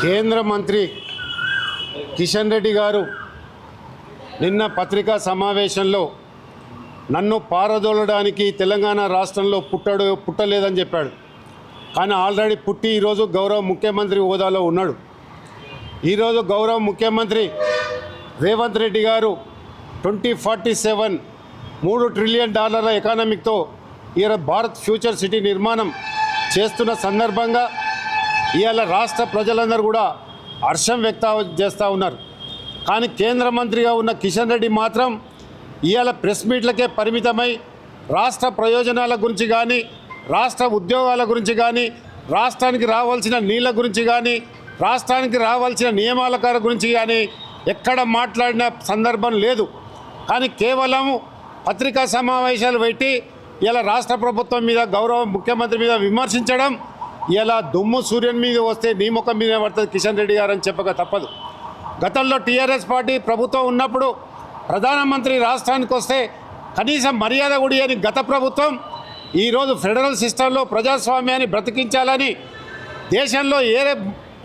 కేంద్ర మంత్రి కిషన్ రెడ్డి గారు నిన్న పత్రికా సమావేశంలో నన్ను పారదోలడానికి తెలంగాణ రాష్ట్రంలో పుట్టలేదని చెప్పాడు. కానీ ఆల్రెడీ పుట్టి ఈరోజు గౌరవ ముఖ్యమంత్రి హోదాలో ఉన్నాడు. ఈరోజు గౌరవ ముఖ్యమంత్రి రేవంత్ రెడ్డి గారు 2047 $3 ట్రిలియన్ ఎకానమీతో ఇవాళ భారత్ ఫ్యూచర్ సిటీ నిర్మాణం చేస్తున్న సందర్భంగా ఇవాళ రాష్ట్ర ప్రజలందరూ కూడా హర్షం వ్యక్తం చేస్తూ ఉన్నారు. కానీ కేంద్ర మంత్రిగా ఉన్న కిషన్ రెడ్డి మాత్రం ఇవాళ ప్రెస్ మీట్లకే పరిమితమై రాష్ట్ర ప్రయోజనాల గురించి కానీ, రాష్ట్ర ఉద్యోగాల గురించి కానీ, రాష్ట్రానికి రావాల్సిన నీళ్ళ గురించి కానీ, రాష్ట్రానికి రావాల్సిన నియమాల గురించి కానీ ఎక్కడ మాట్లాడిన సందర్భం లేదు. కానీ కేవలం పత్రికా సమావేశాలు పెట్టి ఇలా రాష్ట్ర ప్రభుత్వం మీద, గౌరవ ముఖ్యమంత్రి మీద విమర్శించడం, ఇలా దుమ్ము సూర్యుని మీద వస్తే నీ ముఖం మీద పడుతుంది కిషన్ రెడ్డి గారు అని చెప్పక తప్పదు. గతంలో టీఆర్ఎస్ పార్టీ ప్రభుత్వం ఉన్నప్పుడు ప్రధానమంత్రి రాష్ట్రానికి వస్తే కనీసం మర్యాద కూడా అని గత ప్రభుత్వం ఈరోజు ఫెడరల్ సిస్టంలో ప్రజాస్వామ్యాన్ని బ్రతికించాలని దేశంలో ఏ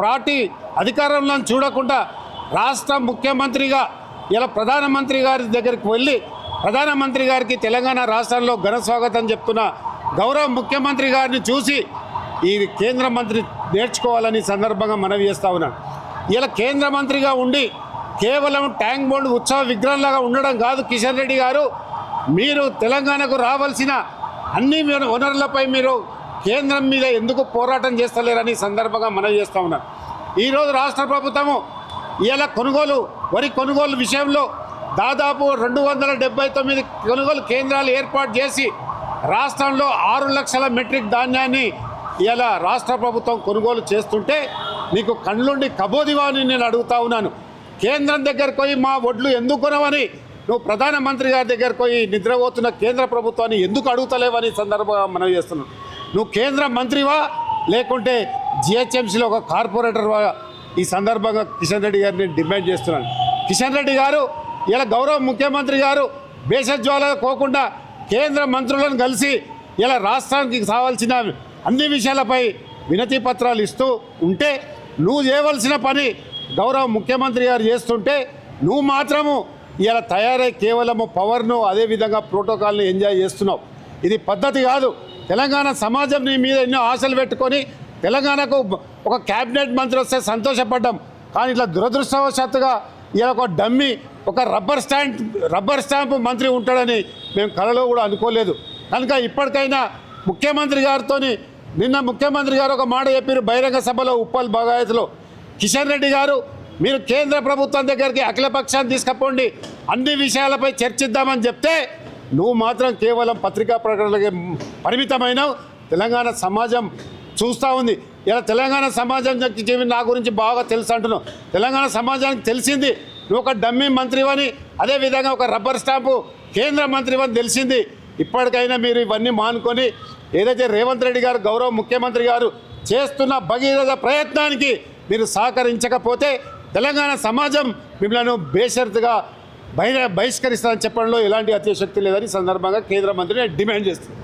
పార్టీ అధికారంలో చూడకుండా రాష్ట్ర ముఖ్యమంత్రిగా ఇలా ప్రధానమంత్రి గారి దగ్గరికి వెళ్ళి ప్రధానమంత్రి గారికి తెలంగాణ రాష్ట్రంలో ఘన స్వాగతం చెప్తున్న గౌరవ ముఖ్యమంత్రి గారిని చూసి ఈ కేంద్ర మంత్రి నేర్చుకోవాలని సందర్భంగా మనవి చేస్తూ ఉన్నాను. ఇలా కేంద్ర మంత్రిగా ఉండి కేవలం ట్యాంక్ బోర్డు ఉత్సవ విగ్రహంలాగా ఉండడం కాదు కిషన్ రెడ్డి గారు, మీరు తెలంగాణకు రావాల్సిన అన్ని వనరులపై మీరు కేంద్రం మీద ఎందుకు పోరాటం చేస్తలేరని సందర్భంగా మనవి చేస్తూ ఉన్నాను. ఈరోజు రాష్ట్ర ప్రభుత్వము ఇలా వరి కొనుగోలు విషయంలో దాదాపు 279 కొనుగోలు కేంద్రాలు ఏర్పాటు చేసి రాష్ట్రంలో 6 లక్షల మెట్రిక్ ధాన్యాన్ని ఇలా రాష్ట్ర ప్రభుత్వం కొనుగోలు చేస్తుంటే నీకు కళ్ళుండి కబోదివాని నేను అడుగుతా ఉన్నాను. కేంద్రం దగ్గరకు పోయి మా ఒడ్లు ఎందుకు కొనవని నువ్వు ప్రధానమంత్రి గారి దగ్గరకు పోయి నిద్రపోతున్న కేంద్ర ప్రభుత్వాన్ని ఎందుకు అడుగుతలేవని సందర్భంగా మనం చేస్తున్నాం. నువ్వు కేంద్ర మంత్రివా లేకుంటే జిహెచ్ఎంసీలో ఒక కార్పొరేటర్వా? ఈ సందర్భంగా కిషన్ రెడ్డి గారిని డిమాండ్ చేస్తున్నాను. కిషన్ రెడ్డి గారు ఇలా గౌరవ ముఖ్యమంత్రి గారు భేషజ్వాల పోకుండా కేంద్ర మంత్రులను కలిసి ఇలా రాష్ట్రానికి కావాల్సిన అన్ని విషయాలపై వినతి పత్రాలు ఇస్తూ ఉంటే నువ్వు చేయవలసిన పని గౌరవ ముఖ్యమంత్రి గారు చేస్తుంటే నువ్వు మాత్రము ఇలా తయారై కేవలము పవర్ను అదేవిధంగా ప్రోటోకాల్ని ఎంజాయ్ చేస్తున్నావు. ఇది పద్ధతి కాదు. తెలంగాణ సమాజం నీ మీద ఎన్నో ఆశలు పెట్టుకొని తెలంగాణకు ఒక క్యాబినెట్ మంత్రి వస్తే సంతోషపడ్డాం. కానీ ఇట్లా దురదృష్టవశాత్తుగా ఇలా ఒక డమ్మీ, ఒక రబ్బర్ స్టాంపు మంత్రి ఉంటాడని మేము కలలో కూడా అనుకోలేదు. కనుక ఇప్పటికైనా ముఖ్యమంత్రి గారితో నిన్న ముఖ్యమంత్రి గారు ఒక మాట చెప్పారు బహిరంగ సభలో ఉప్పల్ బగాయత్లో, కిషన్ రెడ్డి గారు మీరు కేంద్ర ప్రభుత్వం దగ్గరికి అఖిలపక్షాన్ని తీసుకపోండి, అన్ని విషయాలపై చర్చిద్దామని చెప్తే నువ్వు మాత్రం కేవలం పత్రికా ప్రకటనలకి పరిమితమైనవు. తెలంగాణ సమాజం చూస్తూ ఉంది. ఇలా తెలంగాణ సమాజం నా గురించి బాగా తెలుసు అంటున్నావు. తెలంగాణ సమాజానికి తెలిసింది నువ్వు ఒక డమ్మీ మంత్రివని, అదేవిధంగా ఒక రబ్బర్ స్టాంపు కేంద్ర మంత్రివని తెలిసింది. ఇప్పటికైనా మీరు ఇవన్నీ మానుకొని ఏదైతే రేవంత్ రెడ్డి గారు గౌరవ ముఖ్యమంత్రి గారు చేస్తున్న భగీరథ ప్రయత్నానికి మీరు సహకరించకపోతే తెలంగాణ సమాజం మిమ్మల్ని బేషరతుగా బహిష్కరిస్తారని చెప్పడంలో ఎలాంటి అతిశక్తి లేదని సందర్భంగా కేంద్ర మంత్రిని డిమాండ్ చేస్తుంది.